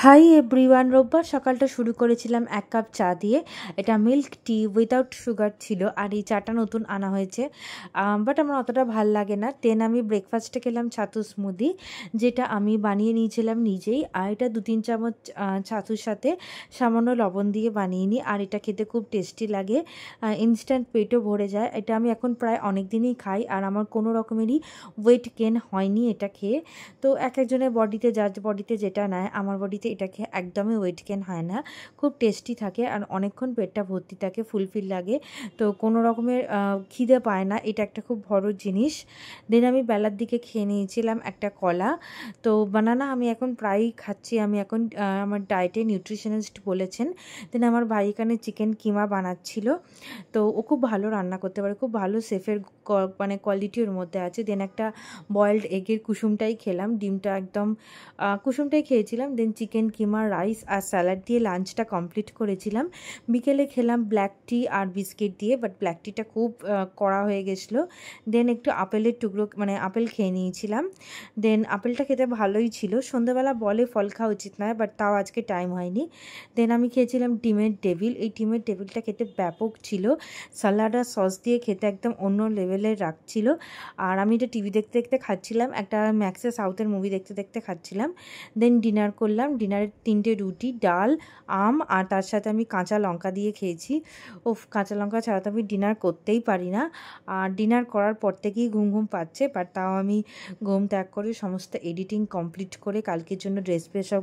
Hi everyone, রোববার সকালটা শুরু করেছিলাম এক কাপ চা দিয়ে। এটা মিল্ক টি উইদাউট সুগার ছিল, আর এই চাটা নতুন আনা হয়েছে, বাট আমার অতটা ভাল লাগে না। দেন আমি ব্রেকফাস্টে খেলাম ছাতু স্মুদি, যেটা আমি বানিয়ে নিয়েছিলাম নিজেই। আর এটা 2-3 চামচ ছাতুর সাথে সামান্য লবণ দিয়ে বানিয়ে নিই, আর এটা খেতে খুব টেস্টি লাগে, ইনস্ট্যান্ট পেটও ভরে যায়। এটা আমি এখন প্রায় অনেক দিনই খাই, আর আমার কোনো রকমেরই ওয়েট গেন হয়নি এটা খেয়ে। তো এক একজনের বডিতে, যার বডিতে যেটা নেয়, আমার বডিতে এটা খেয়ে একদমই ওয়েট গেন হয় না, খুব টেস্টি থাকে, আর অনেকক্ষণ পেটটা ভর্তি থাকে, ফুলফিল লাগে, তো কোনো রকমের খিদে পায় না। এটা একটা খুব বড় জিনিস। দেন আমি বেলার দিকে খেয়ে নিয়েছিলাম একটা কলা। তো বানানা আমি এখন প্রায়ই খাচ্ছি, আমি এখন আমার ডায়েটে নিউট্রিশনিস্ট বলেছেন। দেন আমার ভাই এখানে চিকেন কিমা বানাচ্ছিল, তো ও খুব ভালো রান্না করতে পারে, খুব ভালো শেফের মানে কোয়ালিটির মধ্যে আছে। দেন একটা বয়েলড এগের কুসুমটাই খেলাম, ডিমটা একদম কুসুমটাই খেয়েছিলাম। দেন চিকেন কিমা, রাইস আর স্যালাড দিয়ে লাঞ্চটা কমপ্লিট করেছিলাম। বিকেলে খেলাম ব্ল্যাক টি আর বিস্কিট দিয়ে, বাট ব্ল্যাক টিটা খুব কড়া হয়ে গেছিলো। দেন একটু আপেলের টুকরো, মানে আপেল খেয়ে নিয়েছিলাম। দেন আপেলটা খেতে ভালোই ছিল। সন্ধ্যাবেলা বলে ফল খাওয়া উচিত নয়, বাট তাও আজকে টাইম হয়নি। দেন আমি খেয়েছিলাম ডিমের টেবিল। এই ডিমের টেবিলটা খেতে ব্যাপক ছিল, স্যালাড আর সস দিয়ে খেতে একদম অন্য লেভেলের রাখছিল। আর আমি এটা টিভি দেখতে দেখতে খাচ্ছিলাম, একটা ম্যাক্সে সাউথের মুভি দেখতে দেখতে খাচ্ছিলাম। দেন ডিনার করলাম। ডিনারে 3টে রুটি, ডাল, আম, আর তার সাথে আমি কাঁচা লঙ্কা দিয়ে খেয়েছি। কাঁচা লঙ্কা ছাড়া তো আমি ডিনার করতেই পারি না। আর ডিনার করার পর থেকেই ঘুম ঘুম পাচ্ছে, বাট তাও আমি ঘুম ত্যাগ করে সমস্ত এডিটিং কমপ্লিট করে কালকের জন্য ড্রেস সব